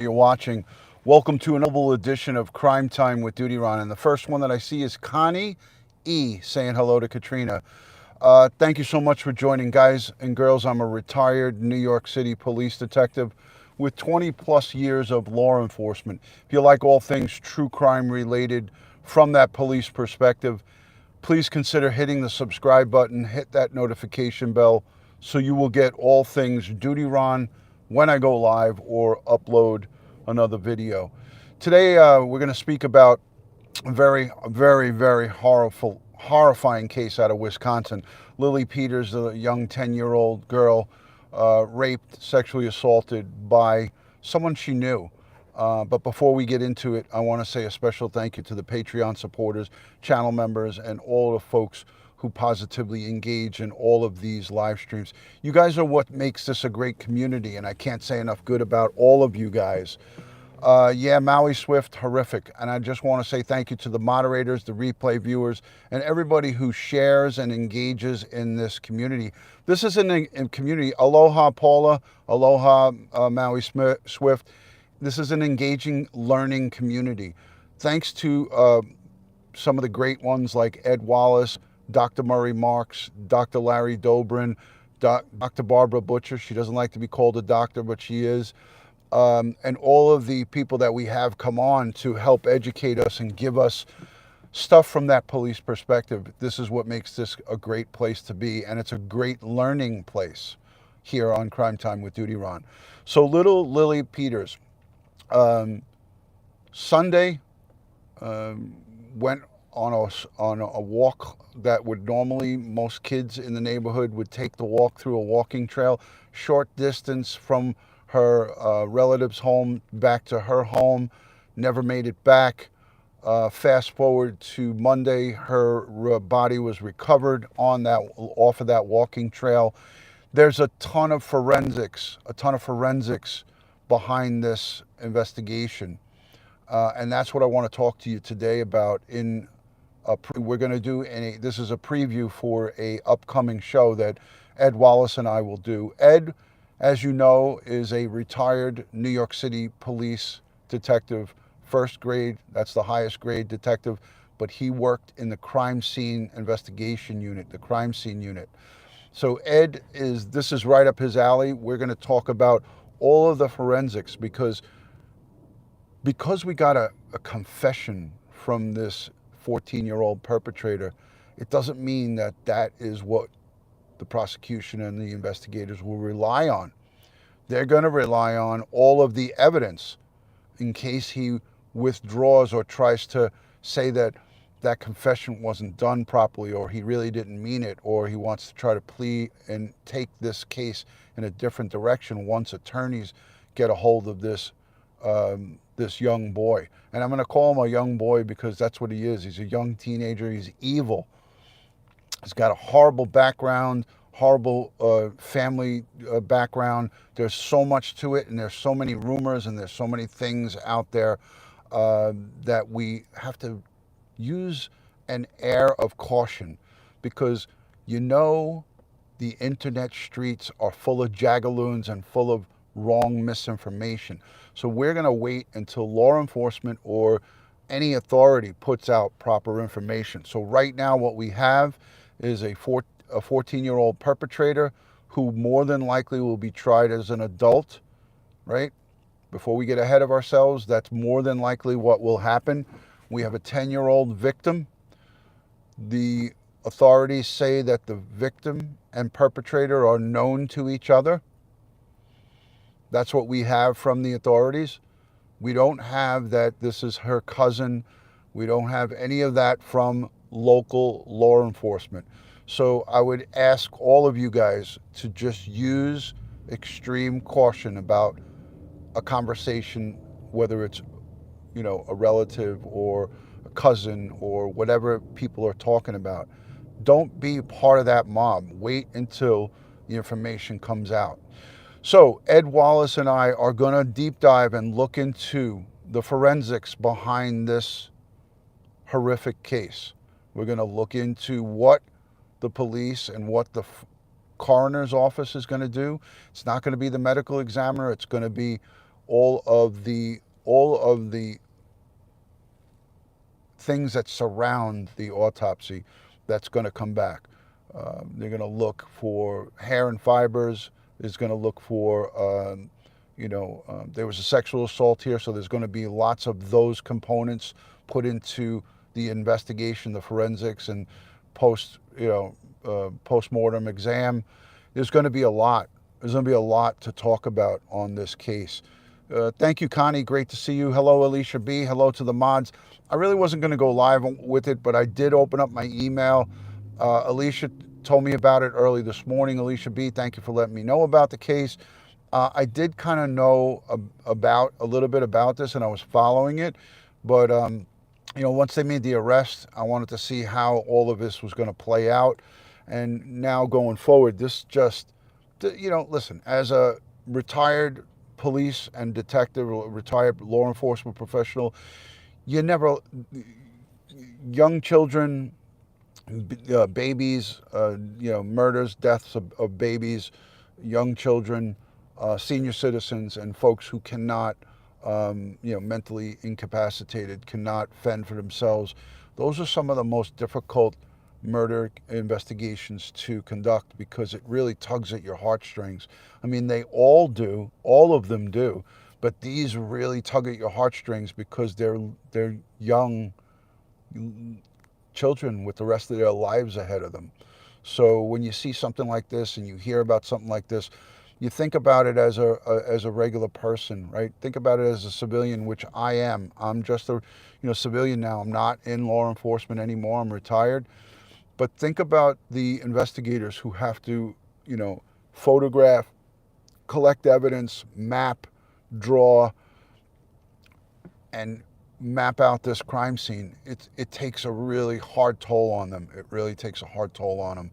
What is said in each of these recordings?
You're watching. Welcome to another edition of Crime Time with DutyRon. And the first one that I see is Connie E. saying hello to Katrina. Thank you so much for joining, guys and girls. I'm a retired New York City police detective with 20 plus years of law enforcement. If you like all things true crime related from that police perspective, please consider hitting the subscribe button, hit that notification bell so you will get all things DutyRon when I go live or upload another video. Today, we're going to speak about a very horrifying case out of Wisconsin. Lily Peters, a young 10-year-old girl, raped, sexually assaulted by someone she knew. But before we get into it, I want to say a special thank you to the Patreon supporters, channel members, and all the folks who positively engage in all of these live streams. You guys are what makes this a great community, and I can't say enough good about all of you guys. Yeah, Maui Swift, horrific. And I just want to say thank you to the moderators, the replay viewers, and everybody who shares and engages in this community. This is a community. Aloha, Paula. Aloha, Maui Swift. This is an engaging, learning community. Thanks to some of the great ones like Ed Wallace, Dr. Murray Marks, Dr. Larry Dobrin, Dr. Barbara Butcher. She doesn't like to be called a doctor, but she is. And all of the people that we have come on to help educate us and give us stuff from that police perspective. This is what makes this a great place to be, and it's a great learning place here on Crime Time with DutyRon. So little Lily Peters, Sunday, went on a walk that would normally most kids in the neighborhood would take the walk through a walking trail, short distance from her relative's home back to her home. Never made it back. Fast forward to Monday, her body was recovered off of that walking trail. There's a ton of forensics behind this investigation. And that's what I want to talk to you today about. We're going to do this is a preview for a upcoming show that Ed Wallace and I will do. Ed, as you know, is a retired New York City police detective, first grade. That's the highest grade detective, but he worked in the crime scene investigation unit, the crime scene unit. So Ed this is right up his alley. We're going to talk about all of the forensics because we got a confession from this 14-year-old perpetrator. It doesn't mean that that is what the prosecution and the investigators will rely on. They're going to rely on all of the evidence in case he withdraws or tries to say that that confession wasn't done properly, or he really didn't mean it, or he wants to try to plead and take this case in a different direction once attorneys get a hold of this young boy. And I'm going to call him a young boy because that's what he is. He's a young teenager. He's evil. He's got a horrible background, horrible family background. There's so much to it, and there's so many rumors, and there's so many things out there that we have to use an air of caution, because the internet streets are full of jagaloons and full of wrong misinformation. So we're going to wait until law enforcement or any authority puts out proper information. So right now what we have is a 14-year-old perpetrator who more than likely will be tried as an adult, right? Before we get ahead of ourselves, that's more than likely what will happen. We have a 10-year-old victim. The authorities say that the victim and perpetrator are known to each other. That's what we have from the authorities. We don't have that this is her cousin. We don't have any of that from local law enforcement. So I would ask all of you guys to just use extreme caution about a conversation, whether it's, a relative or a cousin or whatever people are talking about. Don't be part of that mob. Wait until the information comes out. So Ed Wallace and I are going to deep dive and look into the forensics behind this horrific case. We're going to look into what the police and what the coroner's office is going to do. It's not going to be the medical examiner. It's going to be all of the things that surround the autopsy that's going to come back. They're going to look for hair and fibers. There's going to look for, there was a sexual assault here, so there's going to be lots of those components put into the investigation, the forensics, and post-mortem exam. There's going to be a lot. There's going to be a lot to talk about on this case. Thank you, Connie. Great to see you. Hello, Alicia B. Hello to the mods. I really wasn't going to go live with it, but I did open up my email. Alicia told me about it early this morning. Alicia B., thank you for letting me know about the case. I did kind of know about a little bit about this, and I was following it. But, once they made the arrest, I wanted to see how all of this was going to play out. And now going forward, this just, listen, as a retired police and detective, retired law enforcement professional, young children, babies, murders, deaths of babies, young children, senior citizens, and folks who cannot, mentally incapacitated, cannot fend for themselves. Those are some of the most difficult murder investigations to conduct because it really tugs at your heartstrings. I mean, they all do, all of them do, but these really tug at your heartstrings because they're young children with the rest of their lives ahead of them. So when you see something like this and you hear about something like this, you think about it as a regular person, right? Think about it as a civilian, which I am. I'm just a civilian now. I'm not in law enforcement anymore. I'm retired. But think about the investigators who have to, photograph, collect evidence, map, draw, and map out this crime scene. It takes a really hard toll on them. It really takes a hard toll on them.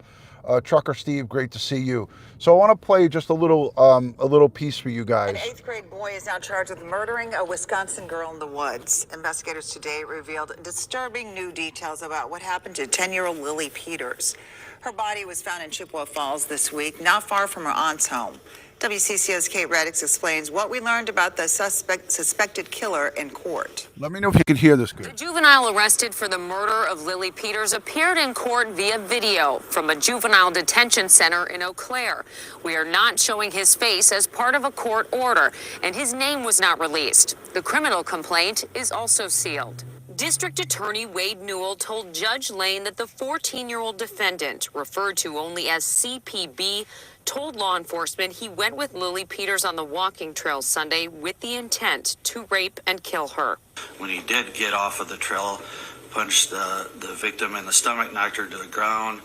Trucker Steve, great to see you. So I want to play just a little piece for you guys. An 8th grade boy is now charged with murdering a Wisconsin girl in the woods. Investigators today revealed disturbing new details about what happened to 10-year-old Lily Peters. Her body was found in Chippewa Falls this week, not far from her aunt's home. WCCO's Kate Reddix explains what we learned about the suspected killer in court. Let me know if you can hear this good. The juvenile arrested for the murder of Lily Peters appeared in court via video from a juvenile detention center in Eau Claire. We are not showing his face as part of a court order, and his name was not released. The criminal complaint is also sealed. District Attorney Wade Newell told Judge Lane that the 14-year-old defendant, referred to only as CPB, told law enforcement he went with Lily Peters on the walking trail Sunday with the intent to rape and kill her. When he did get off of the trail, punched the victim in the stomach, knocked her to the ground,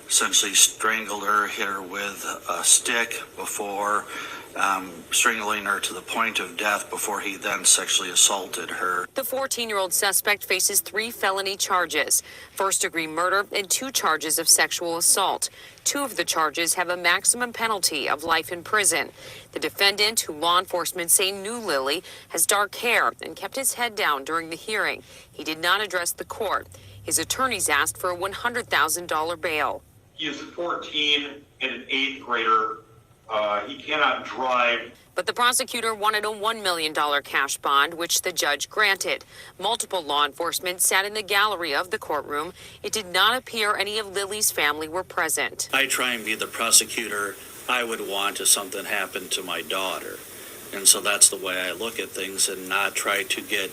essentially strangled her, hit her with a stick before strangling her to the point of death before he then sexually assaulted her. The 14-year-old suspect faces 3 felony charges, first-degree murder and 2 charges of sexual assault. 2 of the charges have a maximum penalty of life in prison. The defendant, who law enforcement say knew Lily, has dark hair and kept his head down during the hearing. He did not address the court. His attorneys asked for a $100,000 bail. He is 14 and an 8th grader. He cannot drive. But the prosecutor wanted a $1 million cash bond, which the judge granted. Multiple law enforcement sat in the gallery of the courtroom. It did not appear any of Lily's family were present. I try and be the prosecutor I would want if something happened to my daughter. And so that's the way I look at things, and not try to get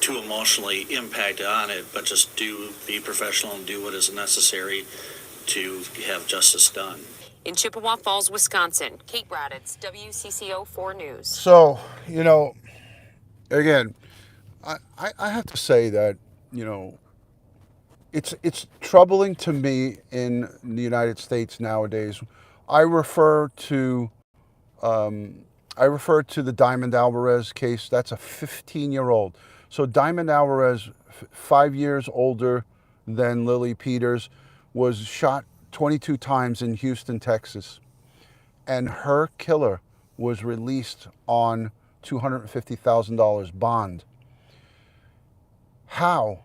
too emotionally impacted on it, but just be professional and do what is necessary to have justice done. In Chippewa Falls, Wisconsin, Kate Raditz, WCCO 4 News. So, again, I have to say that, it's troubling to me in the United States nowadays. I refer to the Diamond Alvarez case. That's a 15-year-old. So Diamond Alvarez, 5 years older than Lily Peters, was shot 22 times in Houston, Texas, and her killer was released on $250,000 bond. How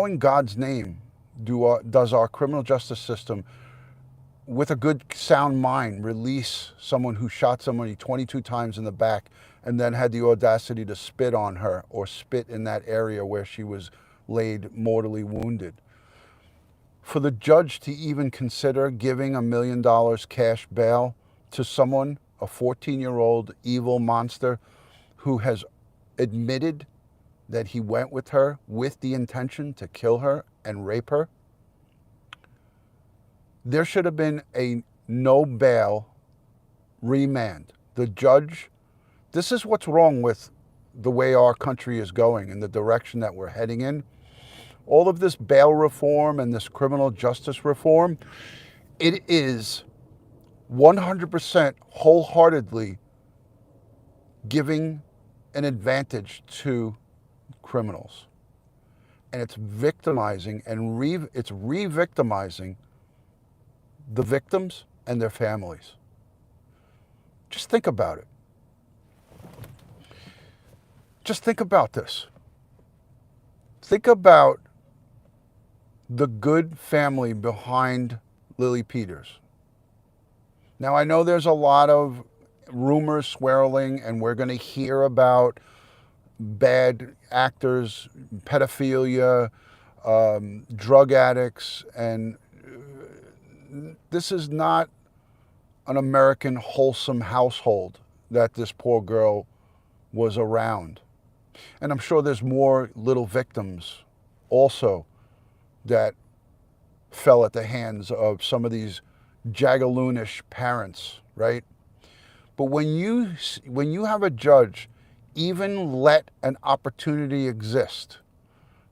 in God's name does our criminal justice system with a good sound mind, release someone who shot somebody 22 times in the back and then had the audacity to spit on her or spit in that area where she was laid mortally wounded. For the judge to even consider giving $1 million cash bail to someone, a 14-year-old evil monster who has admitted that he went with her with the intention to kill her and rape her, there should have been a no bail remand. The judge, this is what's wrong with the way our country is going and the direction that we're heading in. All of this bail reform and this criminal justice reform, it is 100% wholeheartedly giving an advantage to criminals. And it's victimizing and it's re-victimizing the victims and their families. Just think about it. Just think about this. Think about the good family behind Lily Peters. Now, I know there's a lot of rumors swirling, and we're going to hear about bad actors, pedophilia, drug addicts, and this is not an American wholesome household that this poor girl was around. And I'm sure there's more little victims also that fell at the hands of some of these jagaloonish parents, right? But when you have a judge even let an opportunity exist,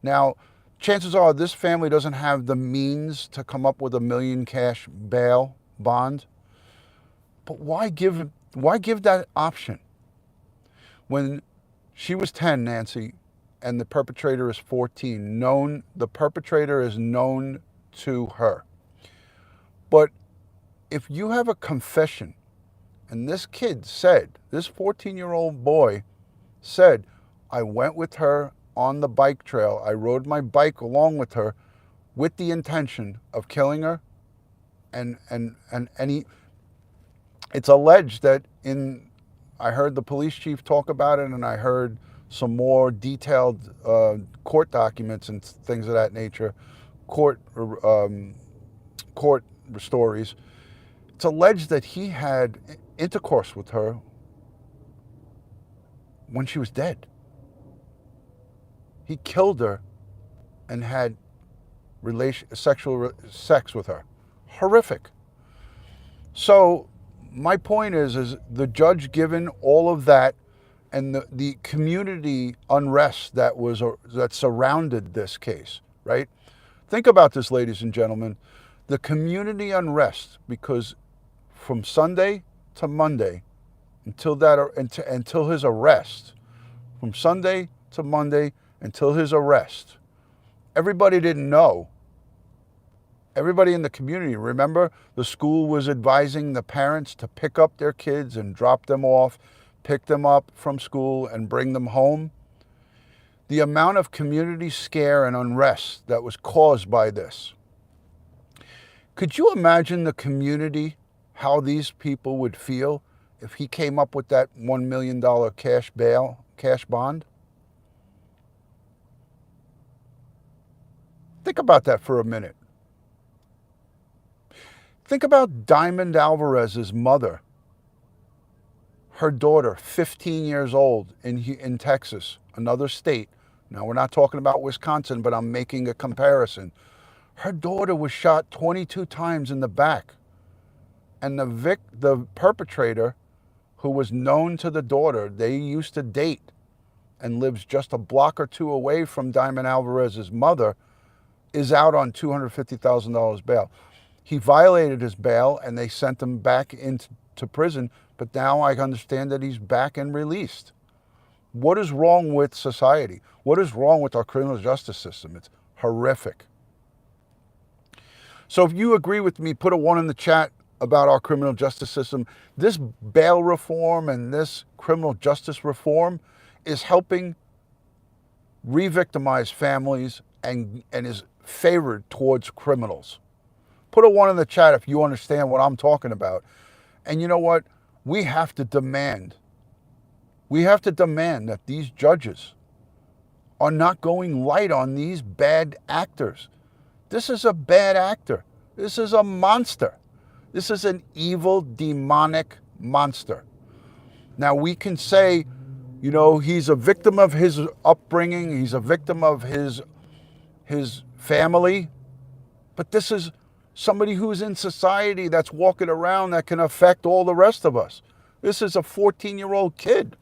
now chances are this family doesn't have the means to come up with $1 million cash bail bond, but why give that option? When she was 10, Nancy, and the perpetrator is 14, the perpetrator is known to her. But if you have a confession, and this kid said, this 14-year-old boy said, I went with her on the bike trail, I rode my bike along with her with the intention of killing her, and it's alleged that I heard the police chief talk about it, and I heard some more detailed court documents and things of that nature, court stories. It's alleged that he had intercourse with her when she was dead. He killed her and had sexual sex with her. Horrific. So my point is the judge, given all of that and the community unrest that surrounded this case, right? Think about this, ladies and gentlemen. The community unrest, because from Sunday to Monday, until his arrest, from Sunday to Monday until his arrest, everybody didn't know. Everybody in the community, remember, the school was advising the parents to pick up their kids and drop them off, pick them up from school and bring them home. The amount of community scare and unrest that was caused by this. Could you imagine the community, how these people would feel if he came up with that $1 million cash bond? Think about that for a minute. Think about Diamond Alvarez's mother, her daughter, 15 years old in Texas, another state. Now, we're not talking about Wisconsin, but I'm making a comparison. Her daughter was shot 22 times in the back. And the perpetrator, who was known to the daughter, they used to date and lives just a block or two away from Diamond Alvarez's mother, is out on $250,000 bail. He violated his bail and they sent him back into prison, but now I understand that he's back and released. What is wrong with society? What is wrong with our criminal justice system? It's horrific. So if you agree with me, put a 1 in the chat about our criminal justice system. This bail reform and this criminal justice reform is helping re-victimize families and is favored towards criminals. Put a 1 in the chat if you understand what I'm talking about. And you know what? We have to demand that these judges are not going light on these bad actors. This is a bad actor. This is a monster. This is an evil, demonic monster. Now, we can say, you know, he's a victim of his upbringing. He's a victim of his family. But this is somebody who's in society that's walking around that can affect all the rest of us. This is a 14-year-old kid.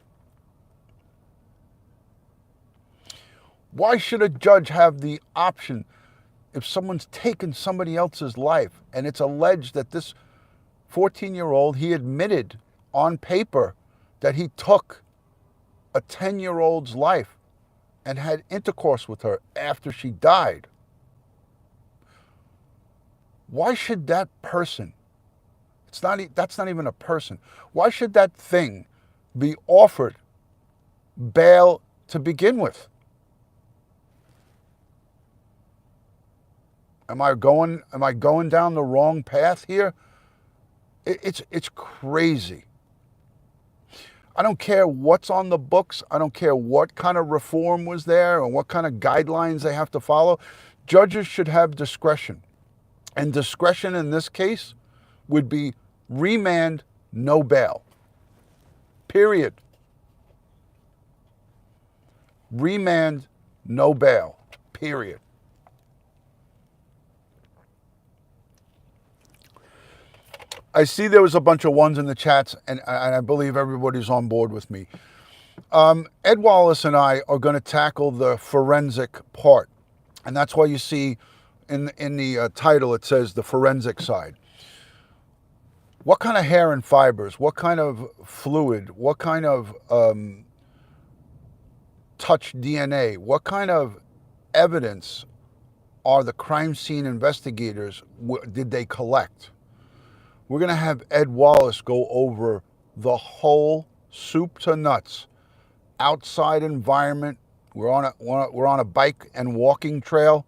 Why should a judge have the option if someone's taken somebody else's life and it's alleged that this 14-year-old, he admitted on paper that he took a 10-year-old's life and had intercourse with her after she died? Why should that person, that's not even a person, why should that thing be offered bail to begin with? Am I going down the wrong path here? It's crazy. I don't care what's on the books. I don't care what kind of reform was there or what kind of guidelines they have to follow. Judges should have discretion. And discretion in this case would be remand, no bail. Period. Remand, no bail. Period. I see there was a bunch of 1s in the chats, and I believe everybody's on board with me. Ed Wallace and I are going to tackle the forensic part, and that's why you see in the title it says the forensic side. What kind of hair and fibers, what kind of fluid, what kind of touch DNA, what kind of evidence are the crime scene investigators, did they collect? We're going to have Ed Wallace go over the whole soup to nuts, outside environment. We're on a bike and walking trail.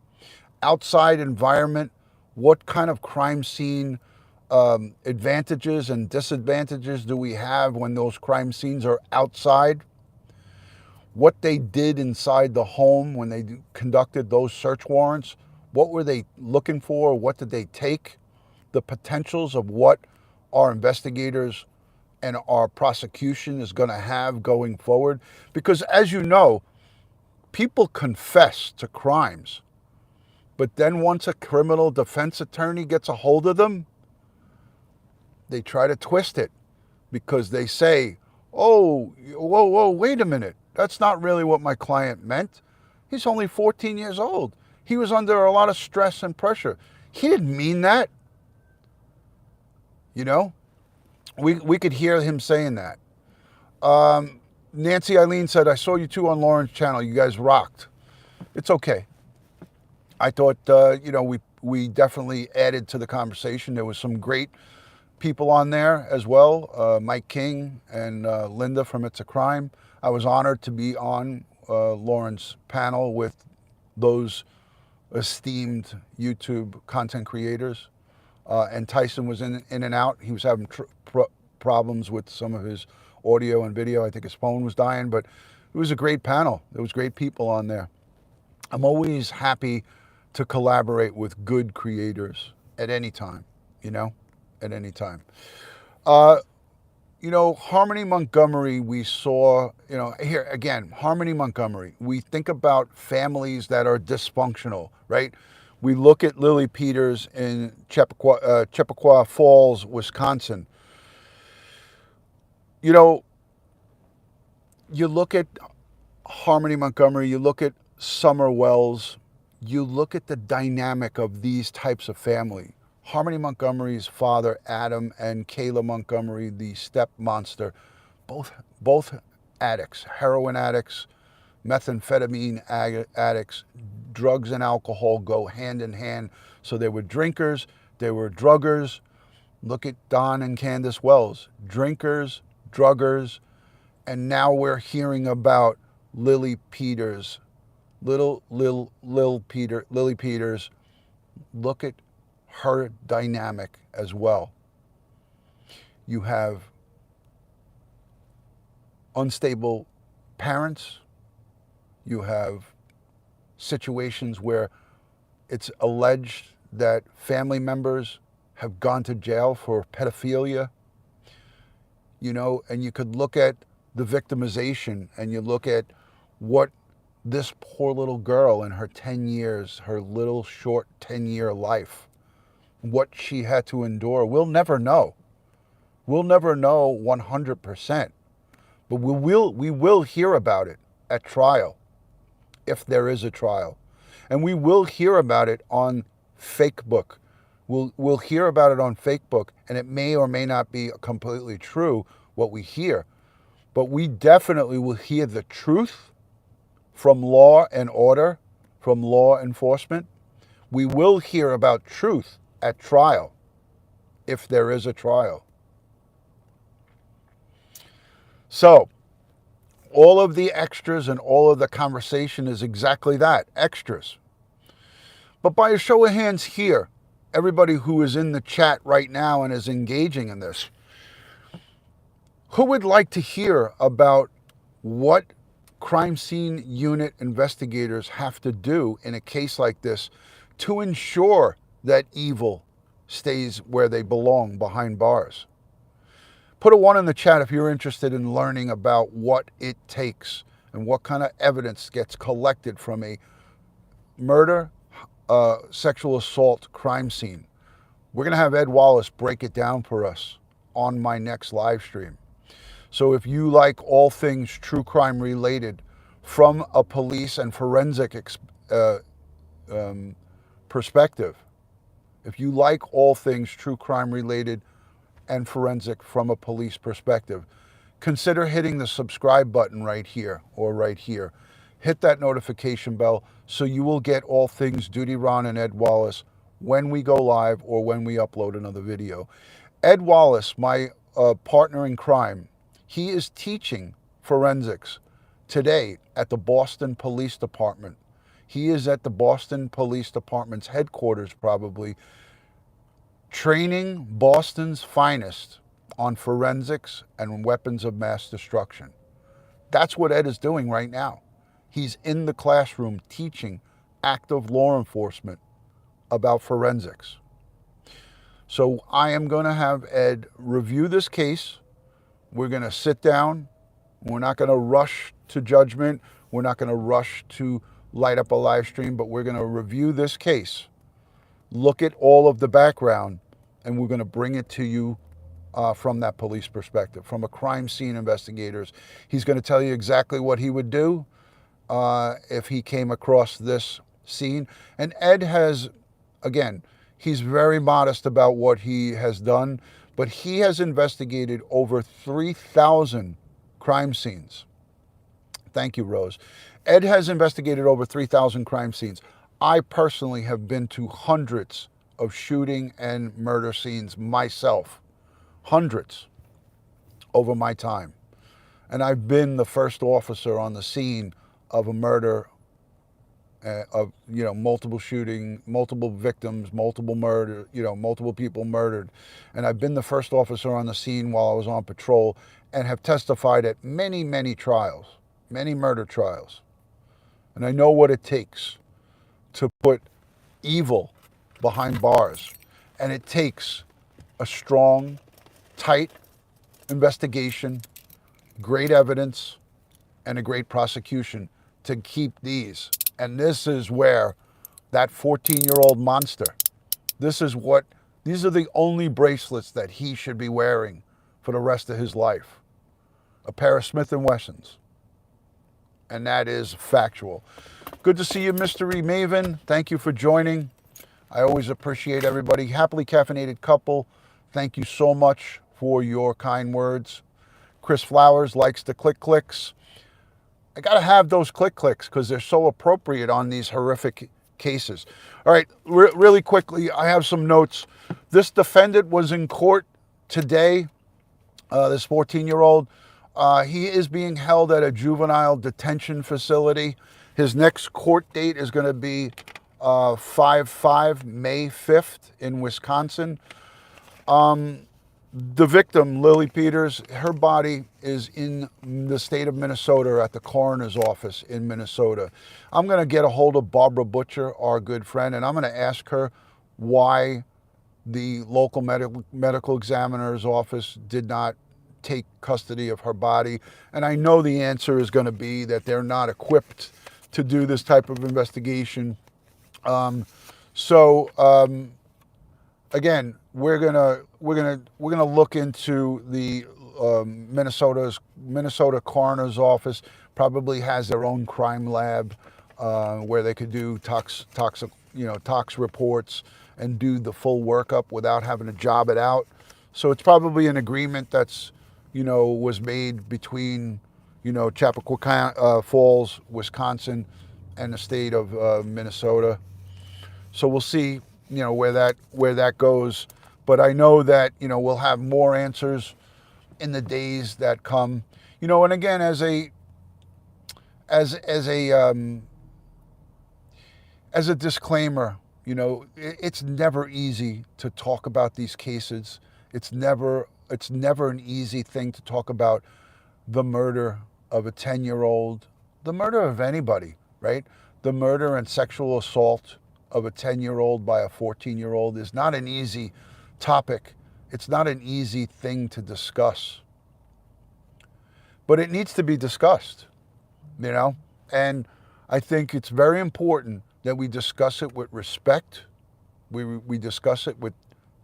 Outside environment, what kind of crime scene advantages and disadvantages do we have when those crime scenes are outside? What they did inside the home when they conducted those search warrants. What were they looking for? What did they take? The potentials of what our investigators and our prosecution is going to have going forward. Because as you know, people confess to crimes, but then once a criminal defense attorney gets a hold of them, they try to twist it because they say, oh, whoa, wait a minute. That's not really what my client meant. He's only 14 years old. He was under a lot of stress and pressure. He didn't mean that. You know, we could hear him saying that. Nancy Eileen said, I saw you two on Lauren's channel. You guys rocked. It's okay. I thought, you know, we definitely added to the conversation. There was some great people on there as well. Mike King and Linda from It's a Crime. I was honored to be on Lauren's panel with those esteemed YouTube content creators. And Tyson was in and out. He was having problems with some of his audio and video. I think his phone was dying, but it was a great panel. There was great people on there. I'm always happy to collaborate with good creators at any time, you know, at any time. You know, Harmony Montgomery, we saw, you know, here again, Harmony Montgomery, we think about families that are dysfunctional, right? We look at Lily Peters in Chappaqua Falls, Wisconsin. You know, you look at Harmony Montgomery, you look at Summer Wells, you look at the dynamic of these types of family. Harmony Montgomery's father, Adam, and Kayla Montgomery, the step monster, both addicts, heroin addicts, methamphetamine addicts. Drugs and alcohol go hand in hand. So they were drinkers, they were druggers. Look at Don and Candace Wells, drinkers, druggers, and now we're hearing about Lily Peters, Lily Peters. Look at her dynamic as well. You have unstable parents. You have situations where it's alleged that family members have gone to jail for pedophilia, you know, and you could look at the victimization and you look at what this poor little girl in her 10 years, her little short 10-year life, what she had to endure. We'll never know. We'll never know 100%, but we will hear about it at trial, if there is a trial. And we will hear about it on Facebook. We'll hear about it on Facebook, and it may or may not be completely true what we hear, but we definitely will hear the truth from law and order, from law enforcement. We will hear about truth at trial, if there is a trial. So, all of the extras and all of the conversation is exactly that, extras. But by a show of hands here, everybody who is in the chat right now and is engaging in this, who would like to hear about what crime scene unit investigators have to do in a case like this to ensure that evil stays where they belong, behind bars? Put a 1 in the chat if you're interested in learning about what it takes and what kind of evidence gets collected from a murder, sexual assault crime scene. We're going to have Ed Wallace break it down for us on my next live stream. So if you like all things true crime related from a police and forensic perspective, if you like all things true crime related and forensic from a police perspective, consider hitting the subscribe button right here or right here. Hit that notification bell so you will get all things DutyRon and Ed Wallace when we go live or when we upload another video. Ed Wallace, my partner in crime, he is teaching forensics today at the Boston Police Department. He is at the Boston Police Department's headquarters probably, training Boston's finest on forensics and weapons of mass destruction. That's what Ed is doing right now. He's in the classroom teaching active law enforcement about forensics. So I am going to have Ed review this case. We're going to sit down. We're not going to rush to judgment. We're not going to rush to light up a live stream, but we're going to review this case, look at all of the background, and we're going to bring it to you from that police perspective, from a crime scene investigators. He's going to tell you exactly what he would do if he came across this scene. And Ed has, again, he's very modest about what he has done, but he has investigated over 3,000 crime scenes. Thank you, Rose. Ed has investigated over 3,000 crime scenes. I personally have been to hundreds of shooting and murder scenes myself. Hundreds over my time. And I've been the first officer on the scene of a murder, of, you know, multiple shooting, multiple victims, multiple murder, you know, multiple people murdered. And I've been the first officer on the scene while I was on patrol and have testified at many, many trials, many murder trials. And I know what it takes to put evil behind bars. And it takes a strong, tight investigation, great evidence, and a great prosecution to keep these. And this is where that 14-year-old monster, these are the only bracelets that he should be wearing for the rest of his life. A pair of Smith & Wessons. And that is factual. Good to see you, Mystery Maven. Thank you for joining. I always appreciate everybody. Happily caffeinated couple, thank you so much for your kind words. Chris Flowers likes the clicks. I got to have those clicks because they're so appropriate on these horrific cases. All right, really quickly, I have some notes. This defendant was in court today, this 14-year-old. He is being held at a juvenile detention facility. His next court date is going to be 5/5, May 5th in Wisconsin. The victim, Lily Peters, her body is in the state of Minnesota at the coroner's office in Minnesota. I'm going to get a hold of Barbara Butcher, our good friend, and I'm going to ask her why the local medical examiner's office did not take custody of her body. And I know the answer is going to be that they're not equipped to do this type of investigation. Again, we're gonna look into the Minnesota coroner's office. Probably has their own crime lab where they could do tox reports and do the full workup without having to job it out. So it's probably an agreement that's was made between Chappaqua Falls, Wisconsin, and the state of Minnesota. So we'll see, where that goes. But I know that, we'll have more answers in the days that come. And again, as a disclaimer, it's never easy to talk about these cases. It's never an easy thing to talk about the murder of a 10-year-old, the murder of anybody, right? The murder and sexual assault of a 10-year-old by a 14-year-old is not an easy topic. It's not an easy thing to discuss. But it needs to be discussed, And I think it's very important that we discuss it with respect. We discuss it with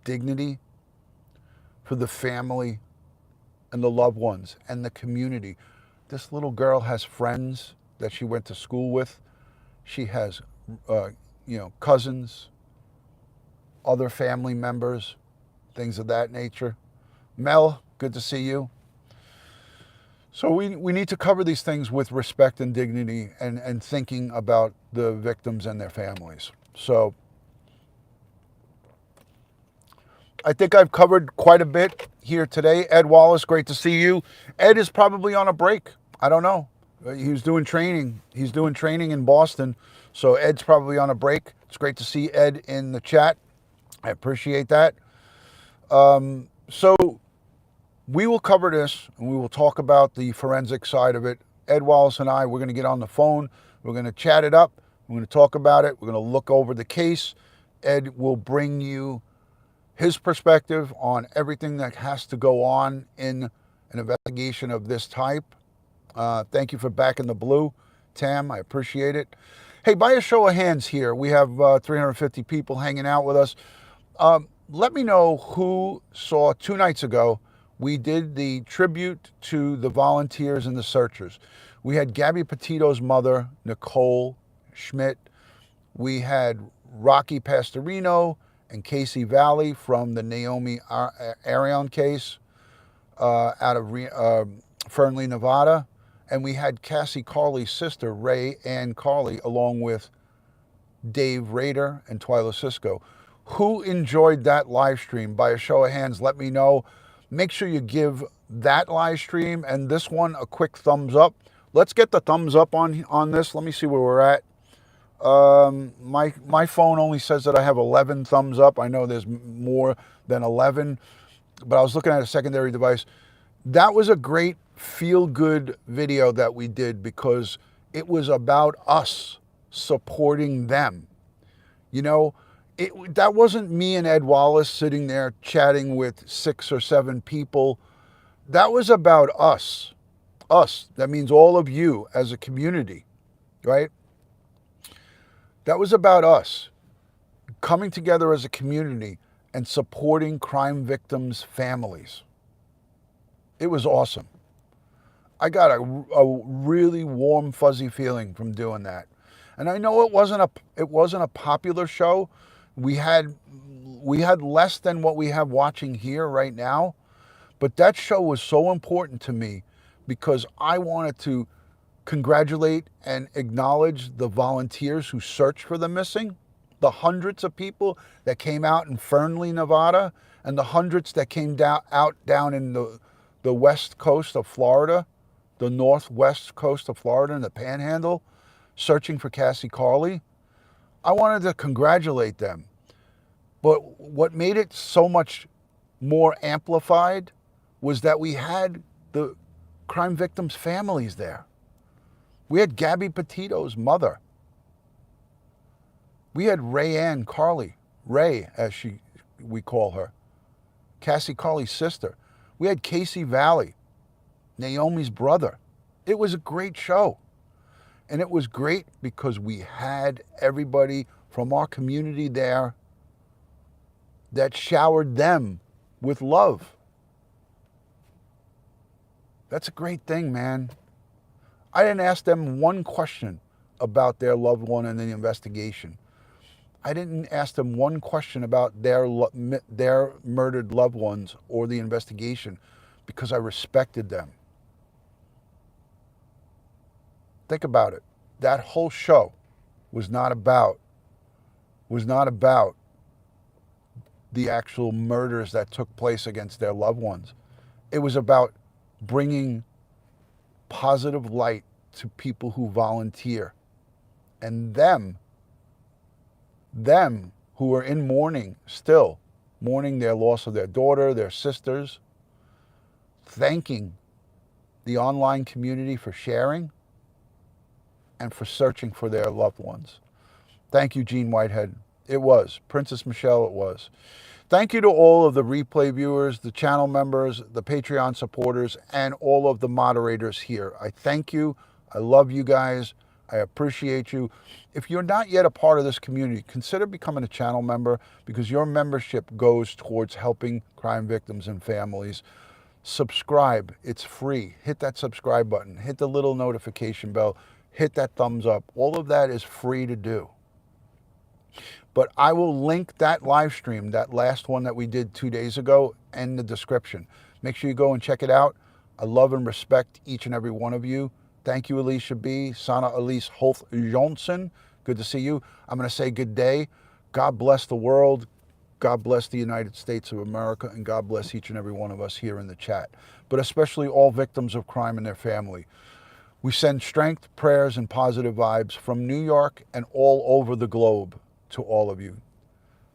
dignity for the family and the loved ones and the community. This little girl has friends that she went to school with. She has cousins, other family members, things of that nature. Mel, good to see you. So we need to cover these things with respect and dignity and thinking about the victims and their families. So I think I've covered quite a bit here today. Ed Wallace, great to see you. Ed is probably on a break. I don't know. He was doing training. He's doing training in Boston. So Ed's probably on a break. It's great to see Ed in the chat. I appreciate that. So we will cover this and we will talk about the forensic side of it. Ed Wallace and I, we're going to get on the phone. We're going to chat it up. We're going to talk about it. We're going to look over the case. Ed will bring you his perspective on everything that has to go on in an investigation of this type. Thank you for backing the blue, Tam. I appreciate it. Hey, by a show of hands here, we have 350 people hanging out with us. Let me know who saw 2 nights ago. We did the tribute to the volunteers and the searchers. We had Gabby Petito's mother, Nicole Schmidt. We had Rocky Pastorino and Casey Valley from the Naomi Arion case out of Fernley, Nevada. And we had Cassie Carley's sister, Ray Ann Carley, along with Dave Rader and Twyla Cisco. Who enjoyed that live stream? By a show of hands, let me know. Make sure you give that live stream and this one a quick thumbs up. Let's get the thumbs up on this. Let me see where we're at. My phone only says that I have 11 thumbs up. I know there's more than 11, but I was looking at a secondary device. That was a great feel-good video that we did because it was about us supporting them. That wasn't me and Ed Wallace sitting there chatting with 6 or 7 people. That was about us. Us. That means all of you as a community, right? That was about us coming together as a community and supporting crime victims' families. It was awesome. I got a really warm, fuzzy feeling from doing that. And I know it wasn't a popular show. We had less than what we have watching here right now, but that show was so important to me because I wanted to congratulate and acknowledge the volunteers who searched for the missing, the hundreds of people that came out in Fernley, Nevada, and the hundreds that came down in the west coast of Florida, the northwest coast of Florida and the Panhandle, searching for Cassie Carley. I wanted to congratulate them. But what made it so much more amplified was that we had the crime victims' families there. We had Gabby Petito's mother. We had Rayanne Carley, Ray as we call her, Cassie Carley's sister. We had Casey Valley, Naomi's brother. It was a great show. And it was great because we had everybody from our community there that showered them with love. That's a great thing, man. I didn't ask them one question about their loved one in the investigation. I didn't ask them one question about their murdered loved ones or the investigation because I respected them. Think about it. That whole show was not about the actual murders that took place against their loved ones. It was about bringing positive light to people who volunteer, and them who are in mourning, still mourning their loss of their daughter, their sisters, thanking the online community for sharing and for searching for their loved ones. Thank you, Gene Whitehead. It was. Princess Michelle, it was. Thank you to all of the replay viewers, the channel members, the Patreon supporters, and all of the moderators here. I thank you. I love you guys. I appreciate you. If you're not yet a part of this community, consider becoming a channel member because your membership goes towards helping crime victims and families. Subscribe. It's free. Hit that subscribe button. Hit the little notification bell. Hit that thumbs up. All of that is free to do. But I will link that live stream, that last one that we did 2 days ago, in the description. Make sure you go and check it out. I love and respect each and every one of you. Thank you, Alicia B. Sana Elise Holt Johnson. Good to see you. I'm going to say good day. God bless the world. God bless the United States of America. And God bless each and every one of us here in the chat. But especially all victims of crime and their family. We send strength, prayers, and positive vibes from New York and all over the globe to all of you.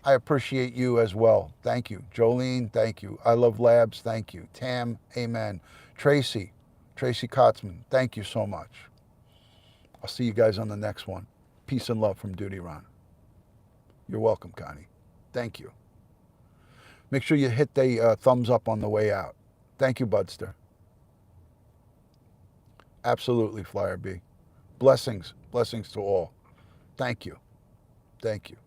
I appreciate you as well. Thank you. Jolene, thank you. I Love Labs, thank you. Tam, amen. Tracy Kotzman, thank you so much. I'll see you guys on the next one. Peace and love from DutyRon. You're welcome, Connie. Thank you. Make sure you hit the thumbs up on the way out. Thank you, Budster. Absolutely, Flyer B. Blessings to all. Thank you. Thank you.